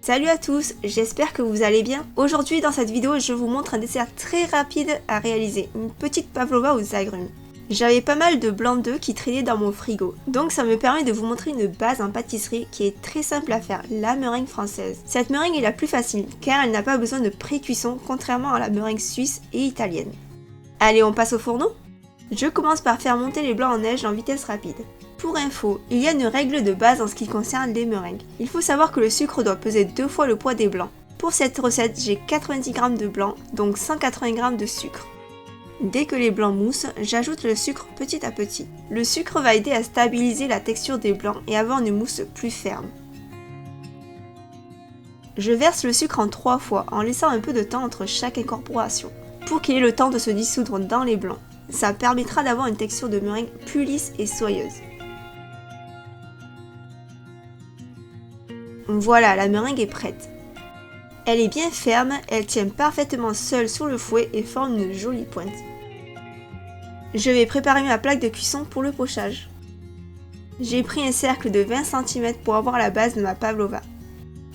Salut à tous, j'espère que vous allez bien. Aujourd'hui dans cette vidéo, je vous montre un dessert très rapide à réaliser, une petite pavlova aux agrumes. J'avais pas mal de blancs d'œufs qui traînaient dans mon frigo, donc ça me permet de vous montrer une base en pâtisserie qui est très simple à faire, la meringue française. Cette meringue est la plus facile, car elle n'a pas besoin de pré-cuisson, contrairement à la meringue suisse et italienne. Allez, on passe au fourneau? Je commence par faire monter les blancs en neige en vitesse rapide. Pour info, il y a une règle de base en ce qui concerne les meringues. Il faut savoir que le sucre doit peser 2 fois le poids des blancs. Pour cette recette, j'ai 90 g de blanc, donc 180 g de sucre. Dès que les blancs moussent, j'ajoute le sucre petit à petit. Le sucre va aider à stabiliser la texture des blancs et avoir une mousse plus ferme. Je verse le sucre en 3 fois en laissant un peu de temps entre chaque incorporation, pour qu'il ait le temps de se dissoudre dans les blancs. Ça permettra d'avoir une texture de meringue plus lisse et soyeuse. Voilà, la meringue est prête. Elle est bien ferme, elle tient parfaitement seule sur le fouet et forme une jolie pointe. Je vais préparer ma plaque de cuisson pour le pochage. J'ai pris un cercle de 20 cm pour avoir la base de ma pavlova.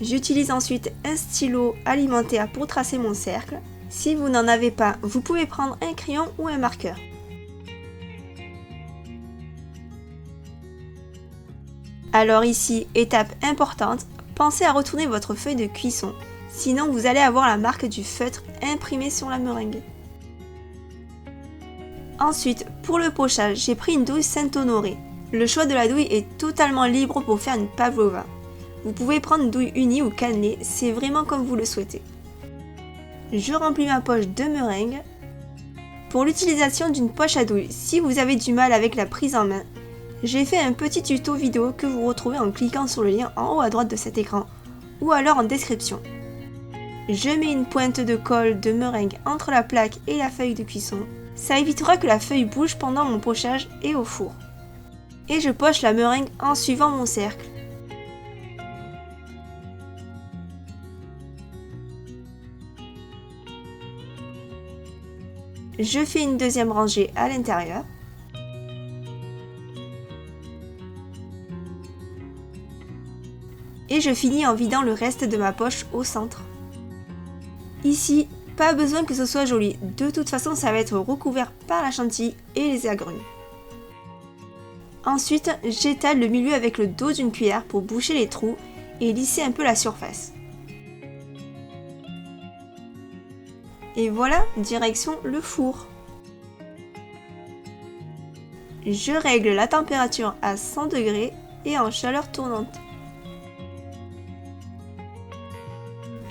J'utilise ensuite un stylo alimentaire pour tracer mon cercle. Si vous n'en avez pas, vous pouvez prendre un crayon ou un marqueur. Alors ici, étape importante, pensez à retourner votre feuille de cuisson, sinon vous allez avoir la marque du feutre imprimée sur la meringue. Ensuite, pour le pochage, j'ai pris une douille Saint-Honoré. Le choix de la douille est totalement libre pour faire une pavlova. Vous pouvez prendre une douille unie ou cannelée, c'est vraiment comme vous le souhaitez. Je remplis ma poche de meringue. Pour l'utilisation d'une poche à douille, si vous avez du mal avec la prise en main, j'ai fait un petit tuto vidéo que vous retrouvez en cliquant sur le lien en haut à droite de cet écran ou alors en description. Je mets une pointe de colle de meringue entre la plaque et la feuille de cuisson. Ça évitera que la feuille bouge pendant mon pochage et au four. Et je poche la meringue en suivant mon cercle. Je fais une deuxième rangée à l'intérieur. Et je finis en vidant le reste de ma poche au centre. Ici, pas besoin que ce soit joli, de toute façon ça va être recouvert par la chantilly et les agrumes. Ensuite, j'étale le milieu avec le dos d'une cuillère pour boucher les trous et lisser un peu la surface. Et voilà, direction le four. Je règle la température à 100 degrés et en chaleur tournante.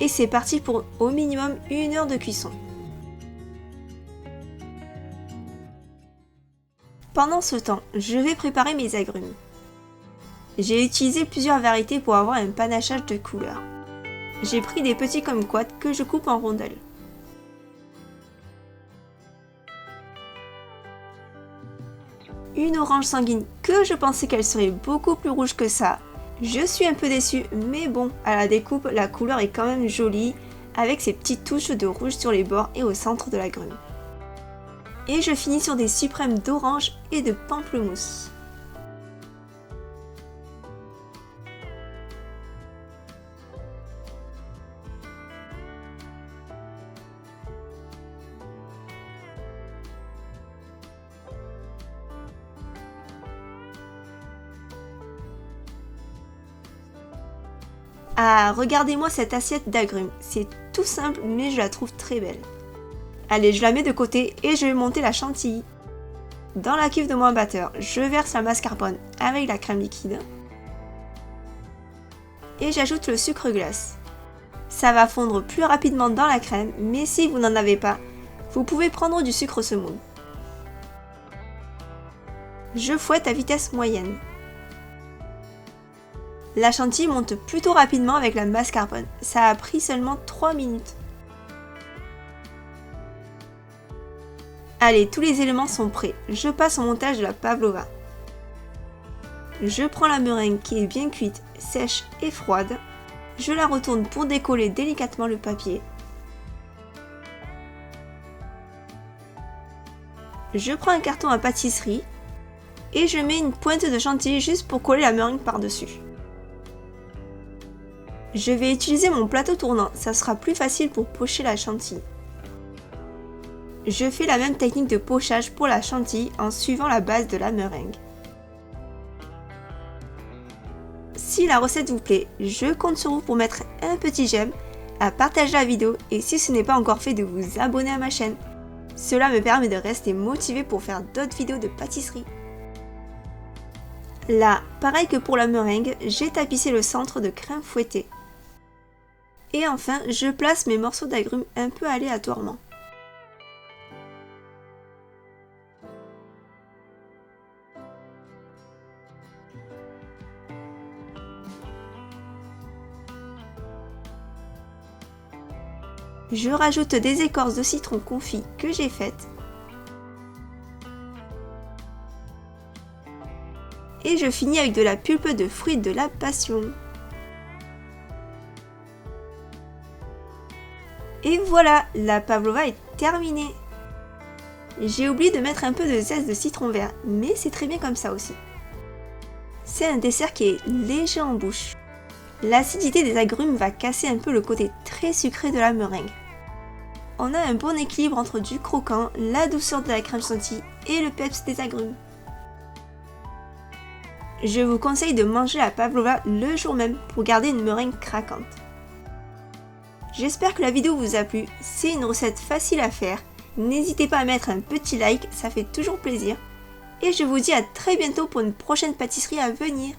Et c'est parti pour au minimum 1 heure de cuisson. Pendant ce temps, je vais préparer mes agrumes. J'ai utilisé plusieurs variétés pour avoir un panachage de couleurs. J'ai pris des petits kumquats que je coupe en rondelles. Une orange sanguine que je pensais qu'elle serait beaucoup plus rouge que ça. Je suis un peu déçue, mais bon, à la découpe, la couleur est quand même jolie, avec ces petites touches de rouge sur les bords et au centre de l'agrume. Et je finis sur des suprêmes d'orange et de pamplemousse. Ah, regardez-moi cette assiette d'agrumes, c'est tout simple mais je la trouve très belle. Allez, je la mets de côté et je vais monter la chantilly. Dans la cuve de mon batteur, je verse la mascarpone avec la crème liquide. Et j'ajoute le sucre glace. Ça va fondre plus rapidement dans la crème, mais si vous n'en avez pas, vous pouvez prendre du sucre semoule. Je fouette à vitesse moyenne. La chantilly monte plutôt rapidement avec la mascarpone, ça a pris seulement 3 minutes. Allez, tous les éléments sont prêts, je passe au montage de la pavlova. Je prends la meringue qui est bien cuite, sèche et froide. Je la retourne pour décoller délicatement le papier. Je prends un carton à pâtisserie et je mets une pointe de chantilly juste pour coller la meringue par-dessus. Je vais utiliser mon plateau tournant, ça sera plus facile pour pocher la chantilly. Je fais la même technique de pochage pour la chantilly en suivant la base de la meringue. Si la recette vous plaît, je compte sur vous pour mettre un petit j'aime, à partager la vidéo et si ce n'est pas encore fait de vous abonner à ma chaîne. Cela me permet de rester motivé pour faire d'autres vidéos de pâtisserie. Là, pareil que pour la meringue, j'ai tapissé le centre de crème fouettée. Et enfin, je place mes morceaux d'agrumes un peu aléatoirement. Je rajoute des écorces de citron confit que j'ai faites. Et je finis avec de la pulpe de fruits de la passion. Et voilà, la pavlova est terminée. J'ai oublié de mettre un peu de zeste de citron vert, mais c'est très bien comme ça aussi. C'est un dessert qui est léger en bouche. L'acidité des agrumes va casser un peu le côté très sucré de la meringue. On a un bon équilibre entre du croquant, la douceur de la crème chantilly et le peps des agrumes. Je vous conseille de manger la pavlova le jour même pour garder une meringue craquante. J'espère que la vidéo vous a plu, c'est une recette facile à faire. N'hésitez pas à mettre un petit like, ça fait toujours plaisir. Et je vous dis à très bientôt pour une prochaine pâtisserie à venir.